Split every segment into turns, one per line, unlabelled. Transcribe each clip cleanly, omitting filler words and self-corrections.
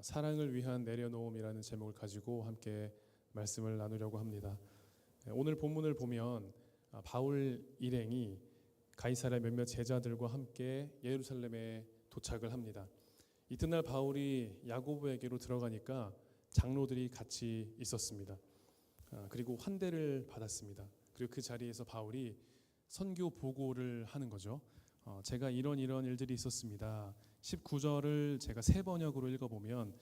사랑을 위한 내려놓음이라는 제목을 가지고 함께 말씀을 나누려고 합니다. 오늘 본문을 보면 바울 일행이 가이사랴 몇몇 제자들과 함께 예루살렘에 도착을 합니다. 이튿날 바울이 야고보에게로 들어가니까 장로들이 같이 있었습니다. 그리고 환대를 받았습니다. 그리고 그 자리에서 바울이 선교 보고를 하는 거죠. 제가 이런 일들이 있었습니다. 19절을 제가 세 번역으로 읽어보면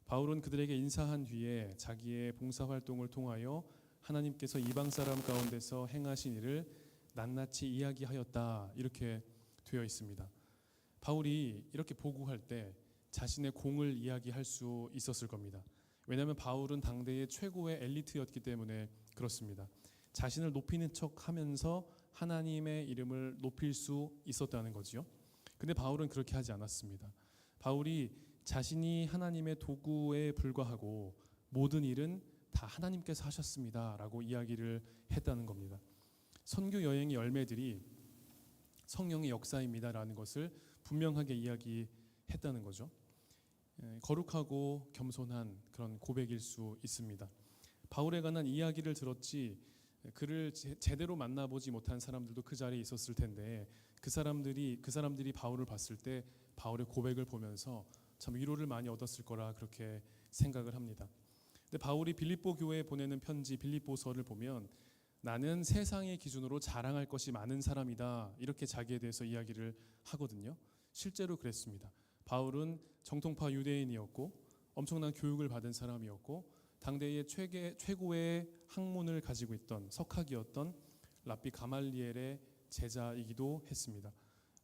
바울은 그들에게 인사한 뒤에 자기의 봉사활동을 통하여 하나님께서 이방 사람 가운데서 행하신 일을 낱낱이 이야기하였다, 이렇게 되어 있습니다. 바울이 이렇게 보고할 때 자신의 공을 이야기할 수 있었을 겁니다. 왜냐하면 바울은 당대의 최고의 엘리트였기 때문에 그렇습니다. 자신을 높이는 척하면서 하나님의 이름을 높일 수 있었다는 거지요. 근데 바울은 그렇게 하지 않았습니다. 바울이 자신이 하나님의 도구에 불과하고 모든 일은 다 하나님께서 하셨습니다 라고 이야기를 했다는 겁니다. 선교 여행의 열매들이 성령의 역사입니다 라는 것을 분명하게 이야기했다는 거죠. 거룩하고 겸손한 그런 고백일 수 있습니다. 바울에 관한 이야기를 들었지 그를 제대로 만나보지 못한 사람들도 그 자리에 있었을 텐데 그 사람들이 바울을 봤을 때 바울의 고백을 보면서 참 위로를 많이 얻었을 거라 그렇게 생각을 합니다. 근데 바울이 빌립보 교회에 보내는 편지 빌립보서를 보면 나는 세상의 기준으로 자랑할 것이 많은 사람이다, 이렇게 자기에 대해서 이야기를 하거든요. 실제로 그랬습니다. 바울은 정통파 유대인이었고 엄청난 교육을 받은 사람이었고 당대의 최고의 학문을 가지고 있던 석학이었던 랍비 가말리엘의 제자이기도 했습니다.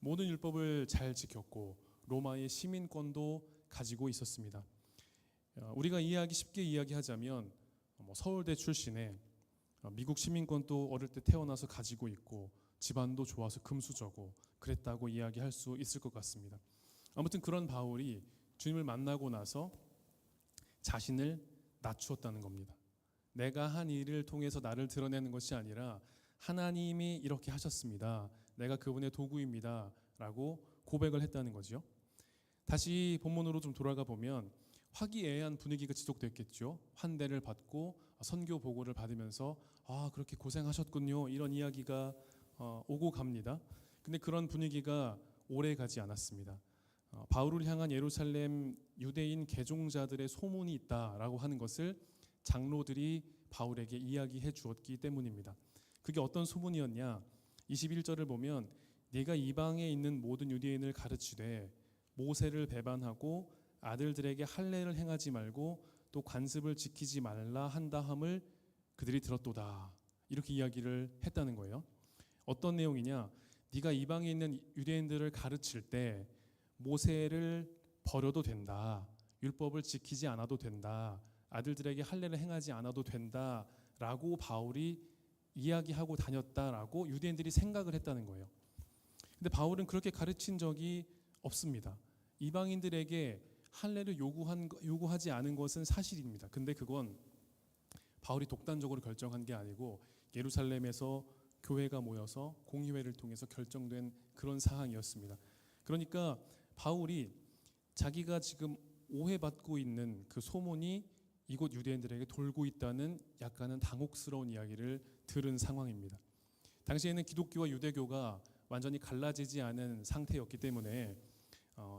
모든 율법을 잘 지켰고 로마의 시민권도 가지고 있었습니다. 우리가 쉽게 이야기하자면 서울대 출신의 미국 시민권도 어릴 때 태어나서 가지고 있고 집안도 좋아서 금수저고 그랬다고 이야기할 수 있을 것 같습니다. 아무튼 그런 바울이 주님을 만나고 나서 자신을 낮추었다는 겁니다. 내가 한 일을 통해서 나를 드러내는 것이 아니라 하나님이 이렇게 하셨습니다. 내가 그분의 도구입니다 라고 고백을 했다는 거죠. 다시 본문으로 좀 돌아가 보면 화기애애한 분위기가 지속됐겠죠. 환대를 받고 선교 보고를 받으면서 그렇게 고생하셨군요, 이런 이야기가 오고 갑니다. 근데 그런 분위기가 오래 가지 않았습니다. 바울을 향한 예루살렘 유대인 개종자들의 소문이 있다라고 하는 것을 장로들이 바울에게 이야기해 주었기 때문입니다. 그게 어떤 소문이었냐? 21절을 보면 네가 이방에 있는 모든 유대인을 가르치되 모세를 배반하고 아들들에게 할례를 행하지 말고 또 관습을 지키지 말라 한다함을 그들이 들었도다, 이렇게 이야기를 했다는 거예요. 어떤 내용이냐? 네가 이방에 있는 유대인들을 가르칠 때 모세를 버려도 된다, 율법을 지키지 않아도 된다, 아들들에게 할례를 행하지 않아도 된다라고 바울이 이야기하고 다녔다라고 유대인들이 생각을 했다는 거예요. 근데 바울은 그렇게 가르친 적이 없습니다. 이방인들에게 할례를 요구하지 않은 것은 사실입니다. 근데 그건 바울이 독단적으로 결정한 게 아니고 예루살렘에서 교회가 모여서 공의회를 통해서 결정된 그런 사항이었습니다. 그러니까 바울이 자기가 지금 오해받고 있는 그 소문이 이곳 유대인들에게 돌고 있다는 약간은 당혹스러운 이야기를 들은 상황입니다. 당시에는 기독교와 유대교가 완전히 갈라지지 않은 상태였기 때문에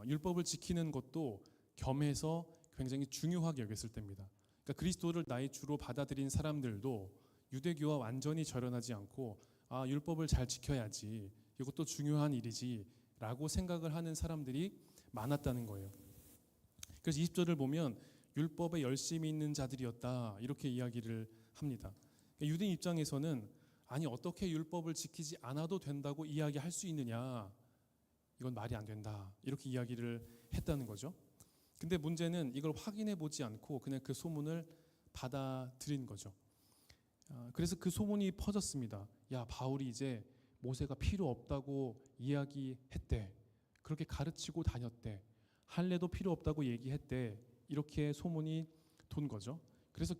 율법을 지키는 것도 겸해서 굉장히 중요하게 여겼을 때입니다. 그러니까 그리스도를 나의 주로 받아들인 사람들도 유대교와 완전히 절연하지 않고 율법을 잘 지켜야지, 이것도 중요한 일이지 라고 생각을 하는 사람들이 많았다는 거예요. 그래서 20절을 보면 율법에 열심히 있는 자들이었다, 이렇게 이야기를 합니다. 그러니까 유대인 입장에서는 아니 어떻게 율법을 지키지 않아도 된다고 이야기할 수 있느냐, 이건 말이 안 된다, 이렇게 이야기를 했다는 거죠. 근데 문제는 이걸 확인해 보지 않고 그냥 그 소문을 받아들인 거죠. 그래서 그 소문이 퍼졌습니다. 야, 바울이 이제 모세가 필요 없다고 이야기했대, 그렇게 가르치고 다녔대, 할례도 필요 없다고 얘기했대, 이렇게 소문이 돈 거죠. 그래서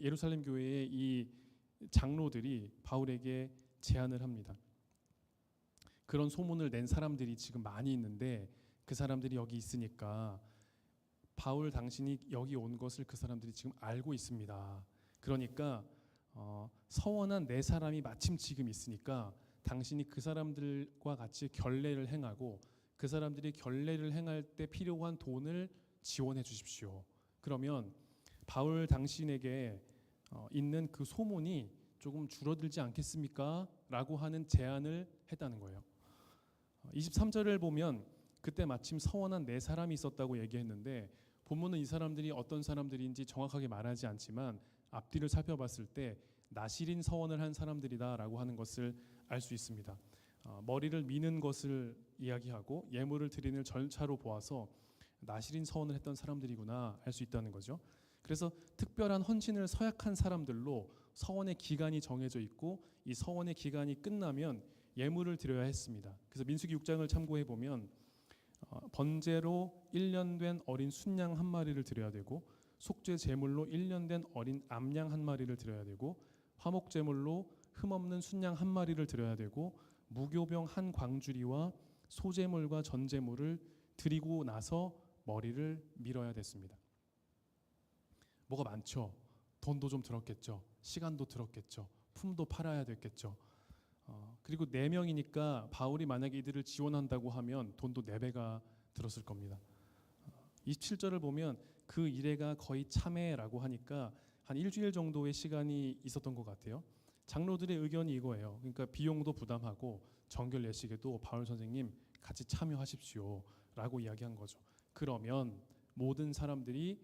예루살렘 교회의 이 장로들이 바울에게 제안을 합니다. 그런 소문을 낸 사람들이 지금 많이 있는데 그 사람들이 여기 있으니까 바울 당신이 여기 온 것을 그 사람들이 지금 알고 있습니다. 그러니까 서원한 네 사람이 마침 지금 있으니까 당신이 그 사람들과 같이 결례를 행하고 그 사람들이 결례를 행할 때 필요한 돈을 지원해 주십시오. 그러면 바울 당신에게 있는 그 소문이 조금 줄어들지 않겠습니까? 라고 하는 제안을 했다는 거예요. 23절을 보면 그때 마침 서원한 네 사람이 있었다고 얘기했는데 본문은 이 사람들이 어떤 사람들인지 정확하게 말하지 않지만 앞뒤를 살펴봤을 때 나실인 서원을 한 사람들이다라고 하는 것을 알 수 있습니다. 머리를 미는 것을 이야기하고 예물을 드리는 절차로 보아서 나실인 서원을 했던 사람들이구나 알 수 있다는 거죠. 그래서 특별한 헌신을 서약한 사람들로 서원의 기간이 정해져 있고 이 서원의 기간이 끝나면 예물을 드려야 했습니다. 그래서 민수기 6장을 참고해 보면 번제로 1년 된 어린 순양 한 마리를 드려야 되고 속죄 제물로 1년 된 어린 암양 한 마리를 드려야 되고 화목 제물로 흠없는 순양 한 마리를 드려야 되고 무교병 한 광주리와 소제물과 전제물을 드리고 나서 머리를 밀어야 됐습니다. 뭐가 많죠. 돈도 좀 들었겠죠. 시간도 들었겠죠. 품도 팔아야 됐겠죠. 그리고 4명이니까 바울이 만약에 이들을 지원한다고 하면 돈도 4배가 들었을 겁니다. 27절을 보면 그 일회가 거의 참회라고 하니까 한 일주일 정도의 시간이 있었던 것 같아요. 장로들의 의견이 이거예요. 그러니까 비용도 부담하고 정결 예식에도 바울 선생님 같이 참여하십시오 라고 이야기한 거죠. 그러면 모든 사람들이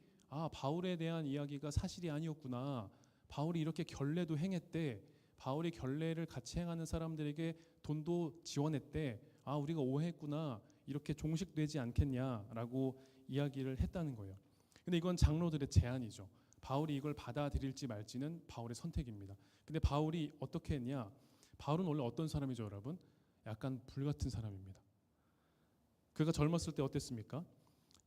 바울에 대한 이야기가 사실이 아니었구나. 바울이 이렇게 결례도 행했대. 바울이 결례를 같이 행하는 사람들에게 돈도 지원했대. 우리가 오해했구나. 이렇게 종식되지 않겠냐라고 이야기를 했다는 거예요. 근데 이건 장로들의 제안이죠. 바울이 이걸 받아들일지 말지는 바울의 선택입니다. 근데 바울이 어떻게 했냐? 바울은 원래 어떤 사람이죠, 여러분? 약간 불같은 사람입니다. 그가 젊었을 때 어땠습니까?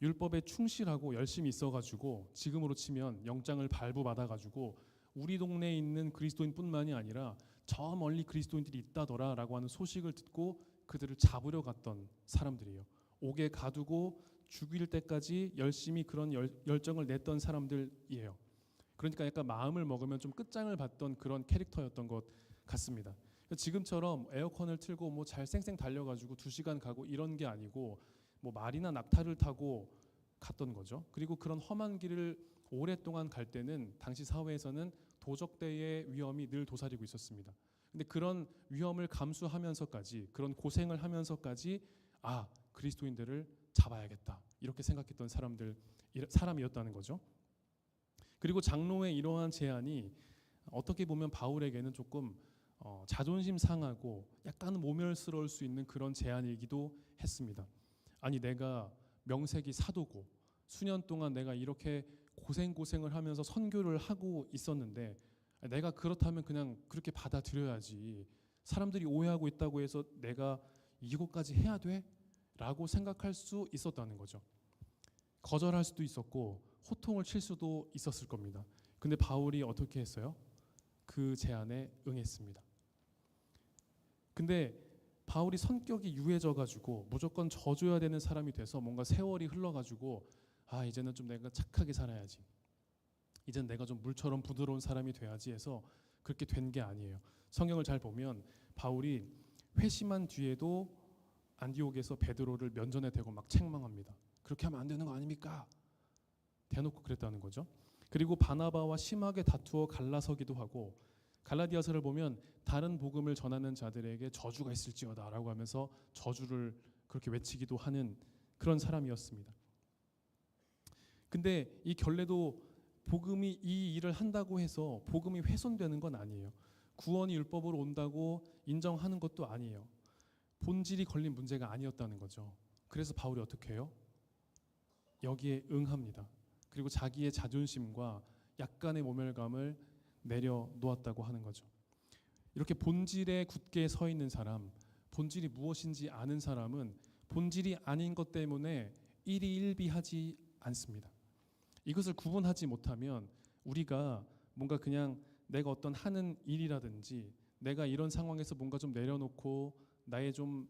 율법에 충실하고 열심히 있어가지고 지금으로 치면 영장을 발부받아가지고 우리 동네에 있는 그리스도인뿐만이 아니라 저 멀리 그리스도인들이 있다더라라고 하는 소식을 듣고 그들을 잡으려 갔던 사람들이에요. 옥에 가두고 죽일 때까지 열심히 그런 열정을 냈던 사람들이에요. 그러니까 약간 마음을 먹으면 좀 끝장을 봤던 그런 캐릭터였던 것 같습니다. 지금처럼 에어컨을 틀고 뭐 잘 쌩쌩 달려가지고 2시간 가고 이런 게 아니고 뭐 말이나 낙타를 타고 갔던 거죠. 그리고 그런 험한 길을 오랫동안 갈 때는 당시 사회에서는 도적대의 위험이 늘 도사리고 있었습니다. 근데 그런 위험을 감수하면서까지 그런 고생을 하면서까지 그리스도인들을 잡아야겠다 이렇게 생각했던 사람이었다는 거죠. 그리고 장로의 이러한 제안이 어떻게 보면 바울에게는 조금 자존심 상하고 약간 모멸스러울 수 있는 그런 제안이기도 했습니다. 아니 내가 명색이 사도고 수년 동안 내가 이렇게 고생을 하면서 선교를 하고 있었는데 내가 그렇다면 그냥 그렇게 받아들여야지. 사람들이 오해하고 있다고 해서 내가 이것까지 해야 돼? 라고 생각할 수 있었다는 거죠. 거절할 수도 있었고 호통을 칠 수도 있었을 겁니다. 근데 바울이 어떻게 했어요? 그 제안에 응했습니다. 근데 바울이 성격이 유해져가지고 무조건 져줘야 되는 사람이 돼서 뭔가 세월이 흘러가지고 이제는 좀 내가 착하게 살아야지. 이제는 내가 좀 물처럼 부드러운 사람이 돼야지 해서 그렇게 된 게 아니에요. 성경을 잘 보면 바울이 회심한 뒤에도 안디옥에서 베드로를 면전에 대고 막 책망합니다. 그렇게 하면 안 되는 거 아닙니까? 대놓고 그랬다는 거죠. 그리고 바나바와 심하게 다투어 갈라서기도 하고 갈라디아서를 보면 다른 복음을 전하는 자들에게 저주가 있을지어다라고 하면서 저주를 그렇게 외치기도 하는 그런 사람이었습니다. 근데 이 결례도 복음이 이 일을 한다고 해서 복음이 훼손되는 건 아니에요. 구원이 율법으로 온다고 인정하는 것도 아니에요. 본질이 걸린 문제가 아니었다는 거죠. 그래서 바울이 어떻게 해요? 여기에 응합니다. 그리고 자기의 자존심과 약간의 모멸감을 내려놓았다고 하는 거죠. 이렇게 본질에 굳게 서 있는 사람, 본질이 무엇인지 아는 사람은 본질이 아닌 것 때문에 일희일비하지 않습니다. 이것을 구분하지 못하면 우리가 뭔가 그냥 내가 어떤 하는 일이라든지 내가 이런 상황에서 뭔가 좀 내려놓고 나의 좀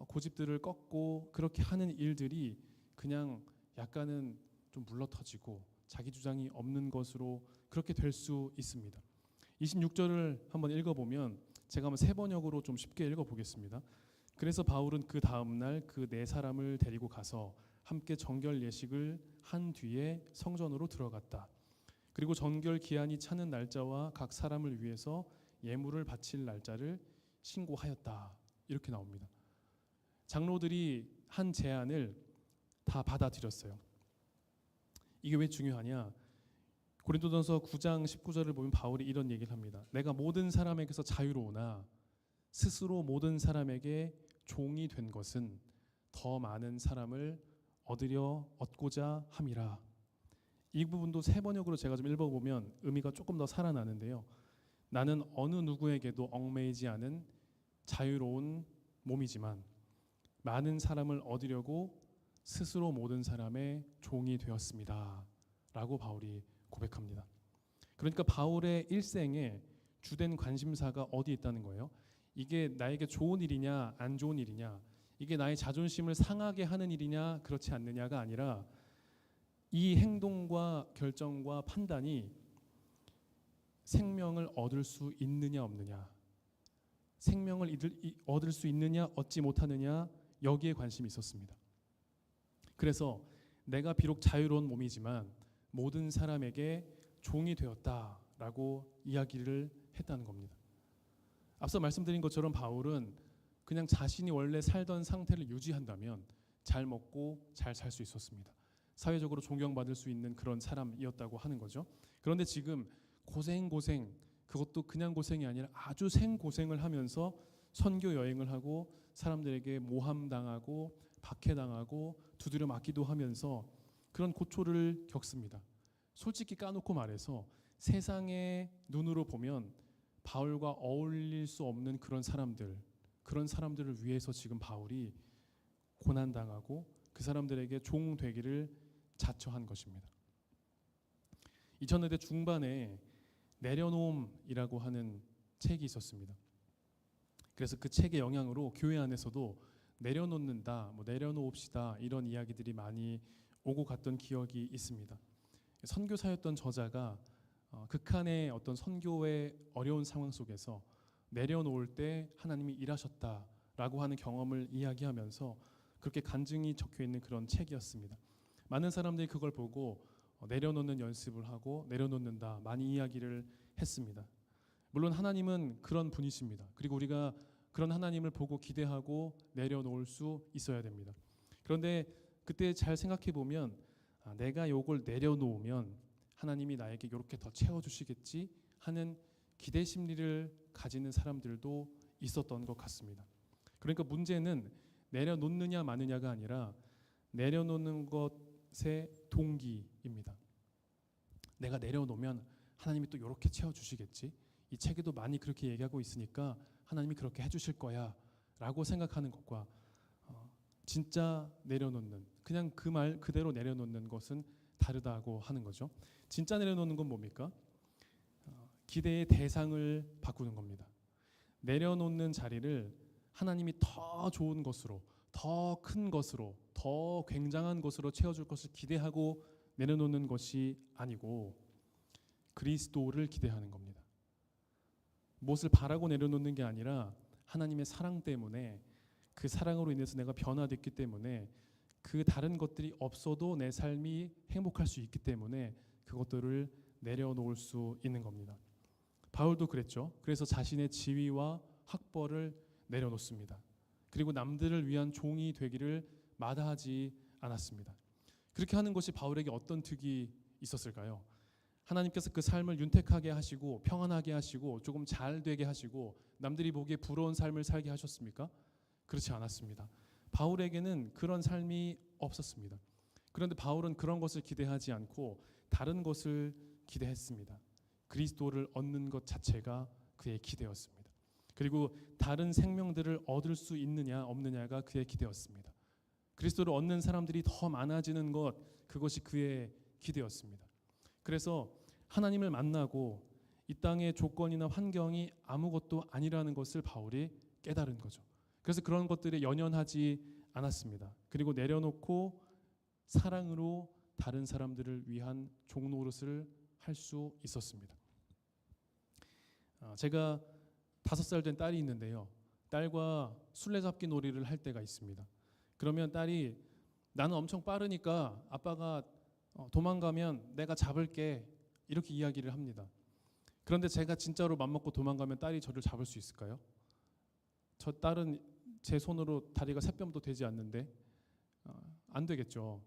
고집들을 꺾고 그렇게 하는 일들이 그냥 약간은 좀 물러터지고 자기 주장이 없는 것으로 그렇게 될 수 있습니다. 26절을 한번 읽어보면 제가 한번 세 번역으로 좀 쉽게 읽어보겠습니다. 그래서 바울은 그 다음날 그 네 사람을 데리고 가서 함께 정결 예식을 한 뒤에 성전으로 들어갔다. 그리고 정결 기한이 차는 날짜와 각 사람을 위해서 예물을 바칠 날짜를 신고하였다. 이렇게 나옵니다. 장로들이 한 제안을 다 받아들였어요. 이게 왜 중요하냐? 고린도전서 9장 19절을 보면 바울이 이런 얘기를 합니다. 내가 모든 사람에게서 자유로우나 스스로 모든 사람에게 종이 된 것은 더 많은 사람을 얻고자 함이라. 이 부분도 세 번역으로 제가 좀 읽어보면 의미가 조금 더 살아나는데요. 나는 어느 누구에게도 얽매이지 않은 자유로운 몸이지만 많은 사람을 얻으려고 스스로 모든 사람의 종이 되었습니다. 라고 바울이 고백합니다. 그러니까 바울의 일생에 주된 관심사가 어디 있다는 거예요? 이게 나에게 좋은 일이냐 안 좋은 일이냐, 이게 나의 자존심을 상하게 하는 일이냐 그렇지 않느냐가 아니라 이 행동과 결정과 판단이 생명을 얻을 수 있느냐 없느냐, 생명을 얻을 수 있느냐 얻지 못하느냐, 여기에 관심이 있었습니다. 그래서 내가 비록 자유로운 몸이지만 모든 사람에게 종이 되었다라고 이야기를 했다는 겁니다. 앞서 말씀드린 것처럼 바울은 그냥 자신이 원래 살던 상태를 유지한다면 잘 먹고 잘 살 수 있었습니다. 사회적으로 존경받을 수 있는 그런 사람이었다고 하는 거죠. 그런데 지금 고생, 그것도 그냥 고생이 아니라 아주 생고생을 하면서 선교 여행을 하고 사람들에게 모함당하고 박해당하고 두드려 맞기도 하면서 그런 고초를 겪습니다. 솔직히 까놓고 말해서 세상의 눈으로 보면 바울과 어울릴 수 없는 그런 사람들을 위해서 지금 바울이 고난당하고 그 사람들에게 종 되기를 자처한 것입니다. 2000년대 중반에 내려놓음이라고 하는 책이 있었습니다. 그래서 그 책의 영향으로 교회 안에서도 내려놓는다, 내려놓읍시다 이런 이야기들이 많이 오고 갔던 기억이 있습니다. 선교사였던 저자가 극한의 어떤 선교의 어려운 상황 속에서 내려놓을 때 하나님이 일하셨다라고 하는 경험을 이야기하면서 그렇게 간증이 적혀 있는 그런 책이었습니다. 많은 사람들이 그걸 보고 내려놓는 연습을 하고 내려놓는다 많이 이야기를 했습니다. 물론 하나님은 그런 분이십니다. 그리고 우리가 그런 하나님을 보고 기대하고 내려놓을 수 있어야 됩니다. 그런데 그때 잘 생각해 보면 내가 요걸 내려놓으면 하나님이 나에게 이렇게 더 채워주시겠지 하는 기대 심리를 가지는 사람들도 있었던 것 같습니다. 그러니까 문제는 내려놓느냐 마느냐가 아니라 내려놓는 것의 동기입니다. 내가 내려놓으면 하나님이 또 이렇게 채워주시겠지, 이 책에도 많이 그렇게 얘기하고 있으니까 하나님이 그렇게 해주실 거야 라고 생각하는 것과 진짜 내려놓는, 그냥 그 말 그대로 내려놓는 것은 다르다고 하는 거죠. 진짜 내려놓는 건 뭡니까? 기대의 대상을 바꾸는 겁니다. 내려놓는 자리를 하나님이 더 좋은 것으로, 더 큰 것으로, 더 굉장한 것으로 채워줄 것을 기대하고 내려놓는 것이 아니고 그리스도를 기대하는 겁니다. 무엇을 바라고 내려놓는 게 아니라 하나님의 사랑 때문에, 그 사랑으로 인해서 내가 변화됐기 때문에, 그 다른 것들이 없어도 내 삶이 행복할 수 있기 때문에 그것들을 내려놓을 수 있는 겁니다. 바울도 그랬죠. 그래서 자신의 지위와 학벌을 내려놓습니다. 그리고 남들을 위한 종이 되기를 마다하지 않았습니다. 그렇게 하는 것이 바울에게 어떤 득이 있었을까요? 하나님께서 그 삶을 윤택하게 하시고 평안하게 하시고 조금 잘 되게 하시고 남들이 보기에 부러운 삶을 살게 하셨습니까? 그렇지 않았습니다. 바울에게는 그런 삶이 없었습니다. 그런데 바울은 그런 것을 기대하지 않고 다른 것을 기대했습니다. 그리스도를 얻는 것 자체가 그의 기대였습니다. 그리고 다른 생명들을 얻을 수 있느냐 없느냐가 그의 기대였습니다. 그리스도를 얻는 사람들이 더 많아지는 것, 그것이 그의 기대였습니다. 그래서 하나님을 만나고 이 땅의 조건이나 환경이 아무것도 아니라는 것을 바울이 깨달은 거죠. 그래서 그런 것들에 연연하지 않았습니다. 그리고 내려놓고 사랑으로 다른 사람들을 위한 종노릇을 할 수 있었습니다. 제가 5살 된 딸이 있는데요. 딸과 술래잡기 놀이를 할 때가 있습니다. 그러면 딸이 나는 엄청 빠르니까 아빠가 도망가면 내가 잡을게 이렇게 이야기를 합니다. 그런데 제가 진짜로 맘먹고 도망가면 딸이 저를 잡을 수 있을까요? 저 딸은 제 손으로 다리가 새뼘도 되지 않는데 안 되겠죠.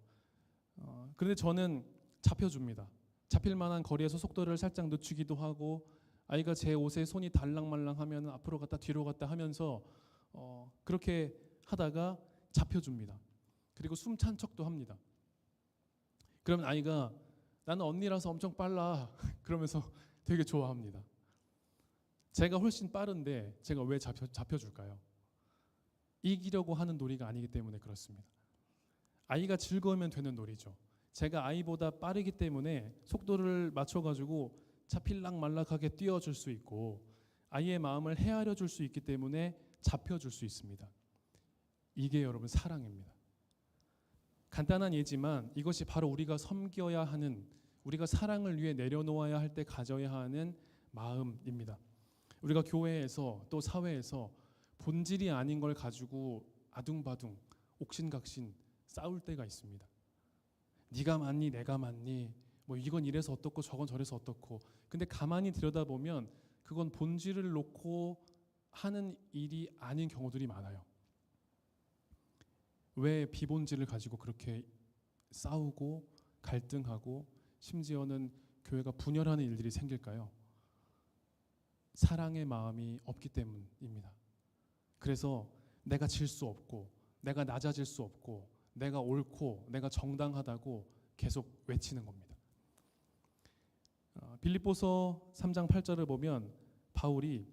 그런데 저는 잡혀줍니다. 잡힐 만한 거리에서 속도를 살짝 늦추기도 하고 아이가 제 옷에 손이 달랑말랑하면 앞으로 갔다 뒤로 갔다 하면서 그렇게 하다가 잡혀줍니다. 그리고 숨찬 척도 합니다. 그러면 아이가 나는 언니라서 엄청 빨라 그러면서 되게 좋아합니다. 제가 훨씬 빠른데 제가 왜 잡혀줄까요? 이기려고 하는 놀이가 아니기 때문에 그렇습니다. 아이가 즐거우면 되는 놀이죠. 제가 아이보다 빠르기 때문에 속도를 맞춰가지고 잡힐락 말락하게 뛰어줄 수 있고 아이의 마음을 헤아려 줄 수 있기 때문에 잡혀줄 수 있습니다. 이게 여러분 사랑입니다. 간단한 예지만 이것이 바로 우리가 섬겨야 하는, 우리가 사랑을 위해 내려놓아야 할 때 가져야 하는 마음입니다. 우리가 교회에서 또 사회에서 본질이 아닌 걸 가지고 아둥바둥 옥신각신 싸울 때가 있습니다. 네가 맞니 내가 맞니 뭐 이건 이래서 어떻고 저건 저래서 어떻고. 근데 가만히 들여다보면 그건 본질을 놓고 하는 일이 아닌 경우들이 많아요. 왜 비본질을 가지고 그렇게 싸우고 갈등하고 심지어는 교회가 분열하는 일들이 생길까요? 사랑의 마음이 없기 때문입니다. 그래서 내가 질 수 없고 내가 낮아질 수 없고 내가 옳고 내가 정당하다고 계속 외치는 겁니다. 빌립보서 3장 8절을 보면 바울이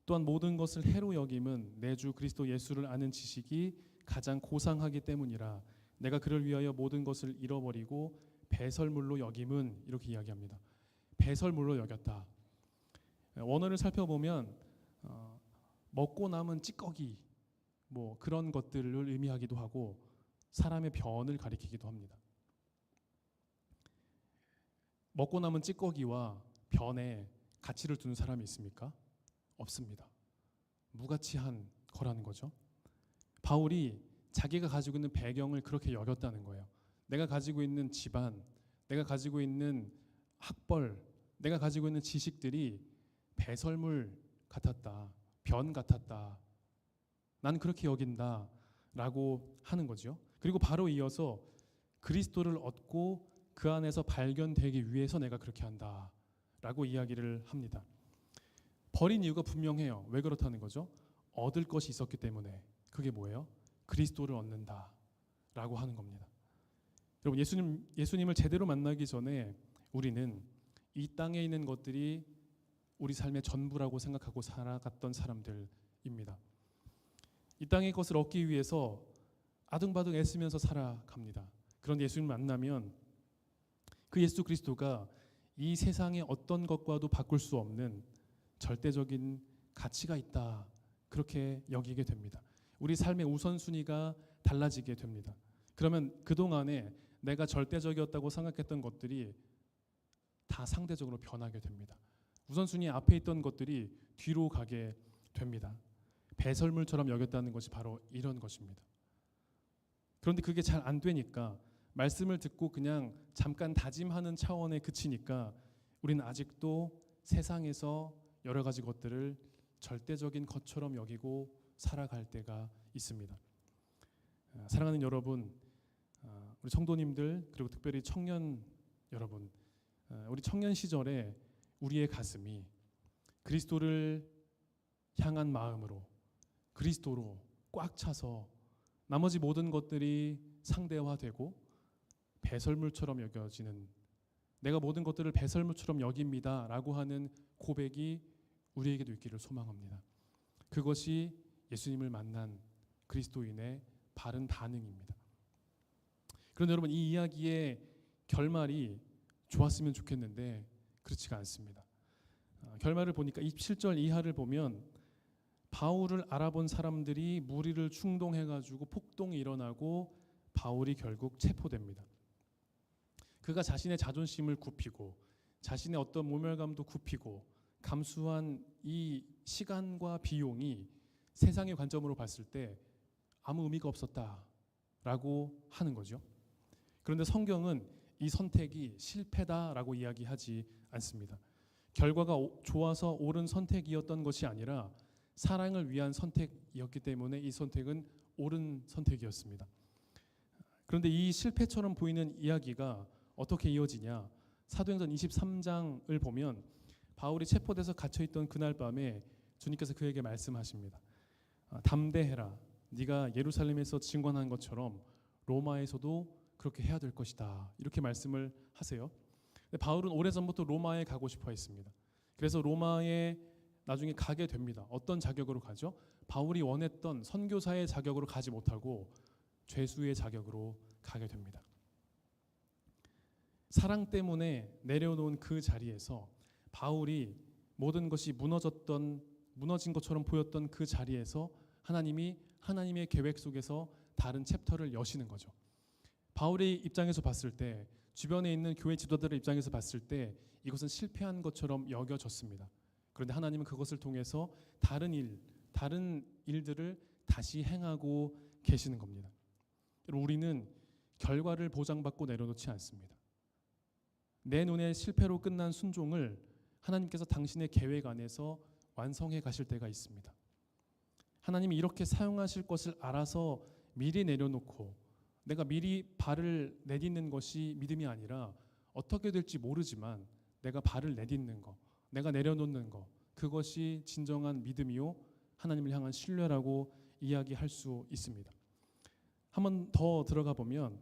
또한 모든 것을 해로 여김은 내 주 그리스도 예수를 아는 지식이 가장 고상하기 때문이라 내가 그를 위하여 모든 것을 잃어버리고 배설물로 여김은 이렇게 이야기합니다. 배설물로 여겼다. 원어를 살펴보면 먹고 남은 찌꺼기 뭐 그런 것들을 의미하기도 하고 사람의 변을 가리키기도 합니다. 먹고 남은 찌꺼기와 변에 가치를 두는 사람이 있습니까? 없습니다. 무가치한 거라는 거죠. 바울이 자기가 가지고 있는 배경을 그렇게 여겼다는 거예요. 내가 가지고 있는 집안, 내가 가지고 있는 학벌, 내가 가지고 있는 지식들이 배설물 같았다, 변 같았다. 난 그렇게 여긴다 라고 하는 거죠. 그리고 바로 이어서 그리스도를 얻고 그 안에서 발견되기 위해서 내가 그렇게 한다 라고 이야기를 합니다. 버린 이유가 분명해요. 왜 그렇다는 거죠? 얻을 것이 있었기 때문에. 그게 뭐예요? 그리스도를 얻는다 라고 하는 겁니다. 여러분 예수님을 제대로 만나기 전에 우리는 이 땅에 있는 것들이 우리 삶의 전부라고 생각하고 살아갔던 사람들입니다. 이 땅의 것을 얻기 위해서 아둥바둥 애쓰면서 살아갑니다. 그런데 예수님을 만나면 그 예수 그리스도가 이 세상의 어떤 것과도 바꿀 수 없는 절대적인 가치가 있다. 그렇게 여기게 됩니다. 우리 삶의 우선순위가 달라지게 됩니다. 그러면 그동안에 내가 절대적이었다고 생각했던 것들이 다 상대적으로 변하게 됩니다. 우선순위 앞에 있던 것들이 뒤로 가게 됩니다. 배설물처럼 여겼다는 것이 바로 이런 것입니다. 그런데 그게 잘 안 되니까 말씀을 듣고 그냥 잠깐 다짐하는 차원에 그치니까 우리는 아직도 세상에서 여러 가지 것들을 절대적인 것처럼 여기고 살아갈 때가 있습니다. 사랑하는 여러분, 우리 성도님들 그리고 특별히 청년 여러분, 우리 청년 시절에 우리의 가슴이 그리스도를 향한 마음으로 그리스도로 꽉 차서 나머지 모든 것들이 상대화되고 배설물처럼 여겨지는, 내가 모든 것들을 배설물처럼 여깁니다 라고 하는 고백이 우리에게도 있기를 소망합니다. 그것이 예수님을 만난 그리스도인의 바른 반응입니다. 그런데 여러분, 이 이야기의 결말이 좋았으면 좋겠는데 그렇지가 않습니다. 결말을 보니까 27절 이하를 보면 바울을 알아본 사람들이 무리를 충동해가지고 폭동이 일어나고 바울이 결국 체포됩니다. 그가 자신의 자존심을 굽히고 자신의 어떤 모멸감도 굽히고 감수한 이 시간과 비용이 세상의 관점으로 봤을 때 아무 의미가 없었다라고 하는 거죠. 그런데 성경은 이 선택이 실패다라고 이야기하지 않습니다. 결과가 좋아서 옳은 선택이었던 것이 아니라 사랑을 위한 선택이었기 때문에 이 선택은 옳은 선택이었습니다. 그런데 이 실패처럼 보이는 이야기가 어떻게 이어지냐? 사도행전 23장을 보면 바울이 체포돼서 갇혀있던 그날 밤에 주님께서 그에게 말씀하십니다. 담대해라. 네가 예루살렘에서 증언한 것처럼 로마에서도 그렇게 해야 될 것이다. 이렇게 말씀을 하세요. 근데 바울은 오래전부터 로마에 가고 싶어 했습니다. 그래서 로마에 나중에 가게 됩니다. 어떤 자격으로 가죠? 바울이 원했던 선교사의 자격으로 가지 못하고 죄수의 자격으로 가게 됩니다. 사랑 때문에 내려놓은 그 자리에서 바울이 모든 것이 무너진 것처럼 보였던 그 자리에서 하나님이 하나님의 계획 속에서 다른 챕터를 여시는 거죠. 바울의 입장에서 봤을 때, 주변에 있는 교회 지도자들의 입장에서 봤을 때 이것은 실패한 것처럼 여겨졌습니다. 그런데 하나님은 그것을 통해서 다른 일들을 다시 행하고 계시는 겁니다. 우리는 결과를 보장받고 내려놓지 않습니다. 내 눈에 실패로 끝난 순종을 하나님께서 당신의 계획 안에서 완성해 가실 때가 있습니다. 하나님이 이렇게 사용하실 것을 알아서 미리 내려놓고 내가 미리 발을 내딛는 것이 믿음이 아니라 어떻게 될지 모르지만 내가 발을 내딛는 것, 내가 내려놓는 것, 그것이 진정한 믿음이요 하나님을 향한 신뢰라고 이야기할 수 있습니다. 한번 더 들어가 보면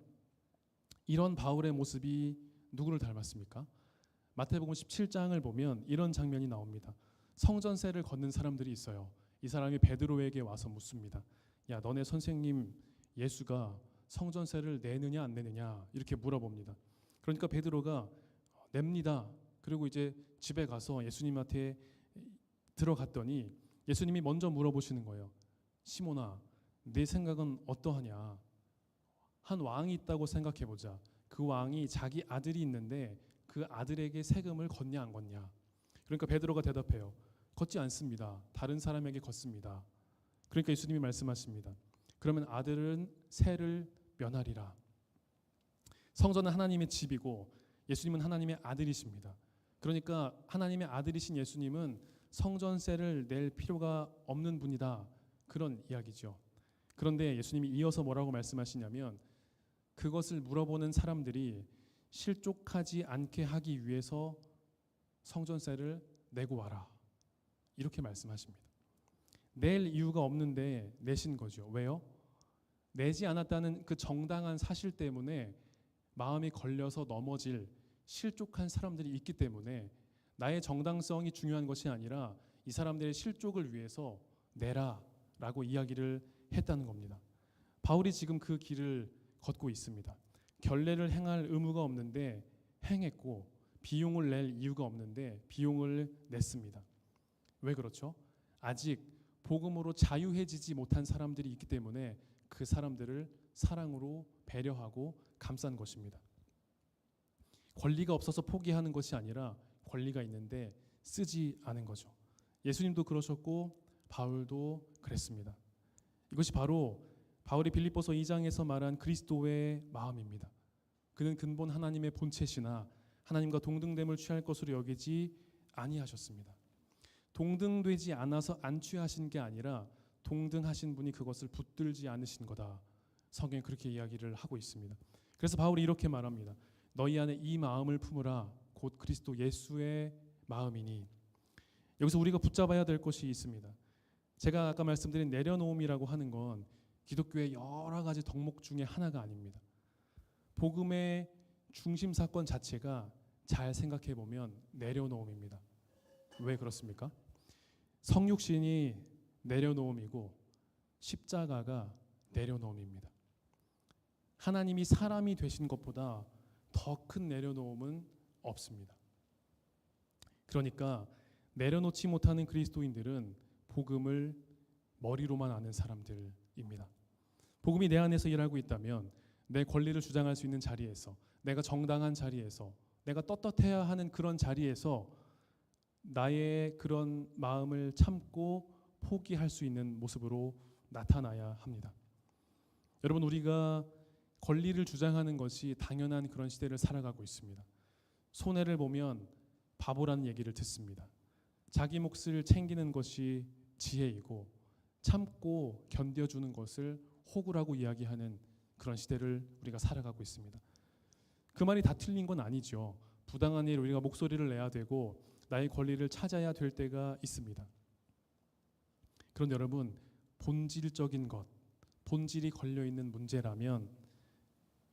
이런 바울의 모습이 누구를 닮았습니까? 마태복음 17장을 보면 이런 장면이 나옵니다. 성전세를 걷는 사람들이 있어요. 이 사람이 베드로에게 와서 묻습니다. 야, 너네 선생님 예수가 성전세를 내느냐 안 내느냐 이렇게 물어봅니다. 그러니까 베드로가 냅니다. 그리고 이제 집에 가서 예수님한테 들어갔더니 예수님이 먼저 물어보시는 거예요. 시몬아, 네 생각은 어떠하냐? 한 왕이 있다고 생각해보자. 그 왕이 자기 아들이 있는데 그 아들에게 세금을 걷냐 안 걷냐? 그러니까 베드로가 대답해요. 걷지 않습니다. 다른 사람에게 걷습니다. 그러니까 예수님이 말씀하십니다. 그러면 아들은 세를 면하리라. 성전은 하나님의 집이고 예수님은 하나님의 아들이십니다. 그러니까 하나님의 아들이신 예수님은 성전세를 낼 필요가 없는 분이다. 그런 이야기죠. 그런데 예수님이 이어서 뭐라고 말씀하시냐면 그것을 물어보는 사람들이 실족하지 않게 하기 위해서 성전세를 내고 와라. 이렇게 말씀하십니다. 낼 이유가 없는데 내신 거죠. 왜요? 내지 않았다는 그 정당한 사실 때문에 마음이 걸려서 넘어질 실족한 사람들이 있기 때문에 나의 정당성이 중요한 것이 아니라 이 사람들의 실족을 위해서 내라 라고 이야기를 했다는 겁니다. 바울이 지금 그 길을 걷고 있습니다. 결례를 행할 의무가 없는데 행했고 비용을 낼 이유가 없는데 비용을 냈습니다. 왜 그렇죠? 아직 복음으로 자유해지지 못한 사람들이 있기 때문에 그 사람들을 사랑으로 배려하고 감싼 것입니다. 권리가 없어서 포기하는 것이 아니라 권리가 있는데 쓰지 않은 거죠. 예수님도 그러셨고 바울도 그랬습니다. 이것이 바로 바울이 빌립보서 2장에서 말한 그리스도의 마음입니다. 그는 근본 하나님의 본체시나 하나님과 동등됨을 취할 것으로 여기지 아니하셨습니다. 동등되지 않아서 안 취하신 게 아니라 동등하신 분이 그것을 붙들지 않으신 거다. 성경이 그렇게 이야기를 하고 있습니다. 그래서 바울이 이렇게 말합니다. 너희 안에 이 마음을 품으라. 곧 그리스도 예수의 마음이니. 여기서 우리가 붙잡아야 될 것이 있습니다. 제가 아까 말씀드린 내려놓음이라고 하는 건 기독교의 여러 가지 덕목 중에 하나가 아닙니다. 복음의 중심 사건 자체가 잘 생각해 보면 내려놓음입니다. 왜 그렇습니까? 성육신이 내려놓음이고 십자가가 내려놓음입니다. 하나님이 사람이 되신 것보다 더 큰 내려놓음은 없습니다. 그러니까 내려놓지 못하는 그리스도인들은 복음을 머리로만 아는 사람들입니다. 복음이 내 안에서 일하고 있다면 내 권리를 주장할 수 있는 자리에서 내가 정당한 자리에서, 내가 떳떳해야 하는 그런 자리에서 나의 그런 마음을 참고 포기할 수 있는 모습으로 나타나야 합니다. 여러분, 우리가 권리를 주장하는 것이 당연한 그런 시대를 살아가고 있습니다. 손해를 보면 바보라는 얘기를 듣습니다. 자기 몫을 챙기는 것이 지혜이고 참고 견뎌주는 것을 호구라고 이야기하는 그런 시대를 우리가 살아가고 있습니다. 그 말이 다 틀린 건 아니죠. 부당한 일 우리가 목소리를 내야 되고 나의 권리를 찾아야 될 때가 있습니다. 그런데 여러분, 본질적인 것, 본질이 걸려있는 문제라면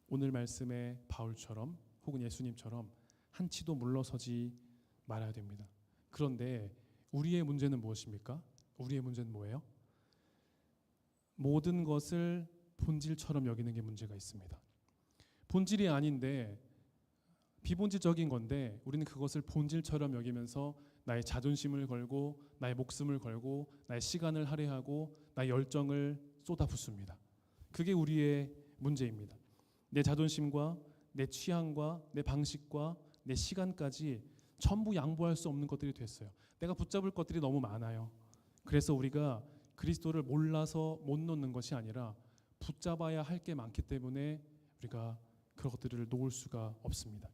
오늘 말씀의 바울처럼 혹은 예수님처럼 한치도 물러서지 말아야 됩니다. 그런데 우리의 문제는 무엇입니까? 우리의 문제는 뭐예요? 모든 것을 본질처럼 여기는 게 문제가 있습니다. 본질이 아닌데 비본질적인 건데 우리는 그것을 본질처럼 여기면서 나의 자존심을 걸고 나의 목숨을 걸고 나의 시간을 할애하고 나의 열정을 쏟아붓습니다. 그게 우리의 문제입니다. 내 자존심과 내 취향과 내 방식과 내 시간까지 전부 양보할 수 없는 것들이 됐어요. 내가 붙잡을 것들이 너무 많아요. 그래서 우리가 그리스도를 몰라서 못 놓는 것이 아니라 붙잡아야 할 게 많기 때문에 우리가 그런 것들을 놓을 수가 없습니다.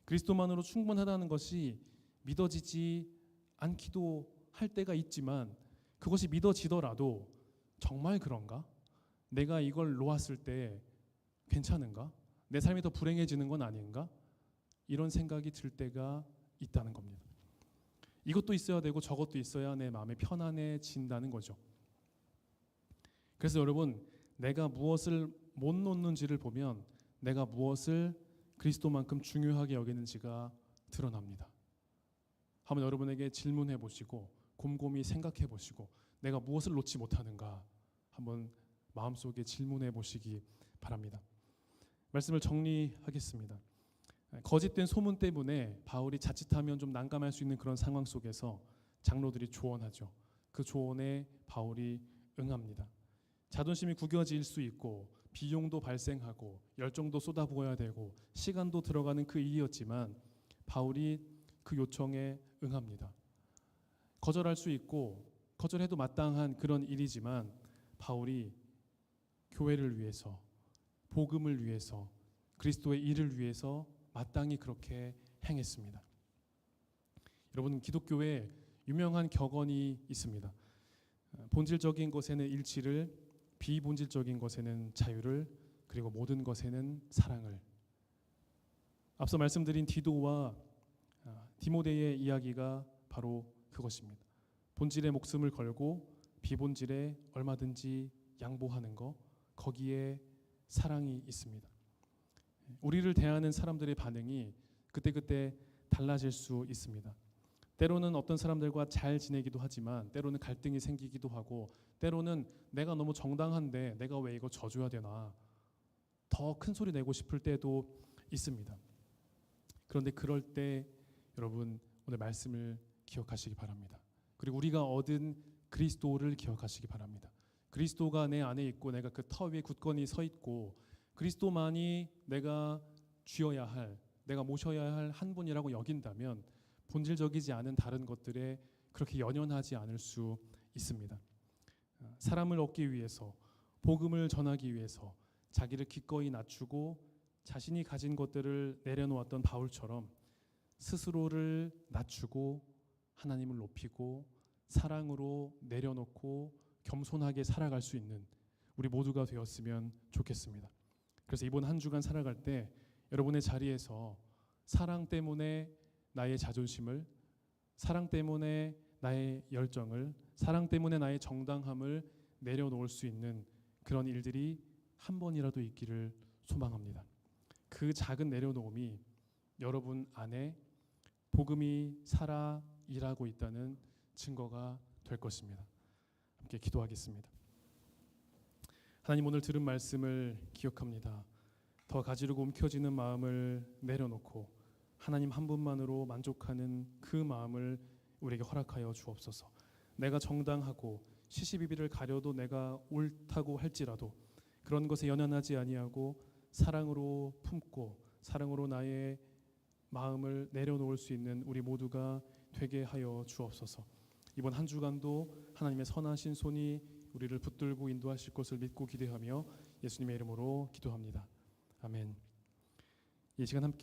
그리스도만으로 충분하다는 것이 믿어지지 않기도 할 때가 있지만 그것이 믿어지더라도 정말 그런가? 내가 이걸 놓았을 때 괜찮은가? 내 삶이 더 불행해지는 건 아닌가? 이런 생각이 들 때가 있다는 겁니다. 이것도 있어야 되고 저것도 있어야 내 마음이 편안해진다는 거죠. 그래서 여러분, 내가 무엇을 못 놓는지를 보면 내가 무엇을 그리스도만큼 중요하게 여기는지가 드러납니다. 한번 여러분에게 질문해 보시고 곰곰이 생각해 보시고 내가 무엇을 놓지 못하는가 한번 마음속에 질문해 보시기 바랍니다. 말씀을 정리하겠습니다. 거짓된 소문 때문에 바울이 자칫하면 좀 난감할 수 있는 그런 상황 속에서 장로들이 조언하죠. 그 조언에 바울이 응합니다. 자존심이 구겨질 수 있고 비용도 발생하고 열정도 쏟아부어야 되고 시간도 들어가는 그 일이었지만 바울이 그 요청에 응합니다. 거절할 수 있고 거절해도 마땅한 그런 일이지만 바울이 교회를 위해서, 복음을 위해서, 그리스도의 일을 위해서 마땅히 그렇게 행했습니다. 여러분, 기독교에 유명한 격언이 있습니다. 본질적인 것에는 일치를, 비본질적인 것에는 자유를, 그리고 모든 것에는 사랑을. 앞서 말씀드린 디도와 디모데의 이야기가 바로 그것입니다. 본질에 목숨을 걸고 비본질에 얼마든지 양보하는 것, 거기에 사랑이 있습니다. 우리를 대하는 사람들의 반응이 그때그때 달라질 수 있습니다. 때로는 어떤 사람들과 잘 지내기도 하지만 때로는 갈등이 생기기도 하고 때로는 내가 너무 정당한데 내가 왜 이거 져줘야 되나 더 큰 소리 내고 싶을 때도 있습니다. 그런데 그럴 때 여러분 오늘 말씀을 기억하시기 바랍니다. 그리고 우리가 얻은 그리스도를 기억하시기 바랍니다. 그리스도가 내 안에 있고 내가 그 터 위에 굳건히 서 있고 그리스도만이 내가 쥐어야 할, 내가 모셔야 할 한 분이라고 여긴다면 본질적이지 않은 다른 것들에 그렇게 연연하지 않을 수 있습니다. 사람을 얻기 위해서, 복음을 전하기 위해서 자기를 기꺼이 낮추고 자신이 가진 것들을 내려놓았던 바울처럼 스스로를 낮추고 하나님을 높이고 사랑으로 내려놓고 겸손하게 살아갈 수 있는 우리 모두가 되었으면 좋겠습니다. 그래서 이번 한 주간 살아갈 때 여러분의 자리에서 사랑 때문에 나의 자존심을, 사랑 때문에 나의 열정을, 사랑 때문에 나의 정당함을 내려놓을 수 있는 그런 일들이 한 번이라도 있기를 소망합니다. 그 작은 내려놓음이 여러분 안에 복음이 살아 일하고 있다는 증거가 될 것입니다. 함께 기도하겠습니다. 하나님, 오늘 들은 말씀을 기억합니다. 더 가지르고 움켜쥐는 마음을 내려놓고 하나님 한 분만으로 만족하는 그 마음을 우리에게 허락하여 주옵소서. 내가 정당하고 시시비비를 가려도 내가 옳다고 할지라도 그런 것에 연연하지 아니하고 사랑으로 품고 사랑으로 나의 마음을 내려놓을 수 있는 우리 모두가 되게 하여 주옵소서. 이번 한 주간도 하나님의 선하신 손이 우리를 붙들고 인도하실 것을 믿고 기대하며 예수님의 이름으로 기도합니다. 아멘. 이 시간 함께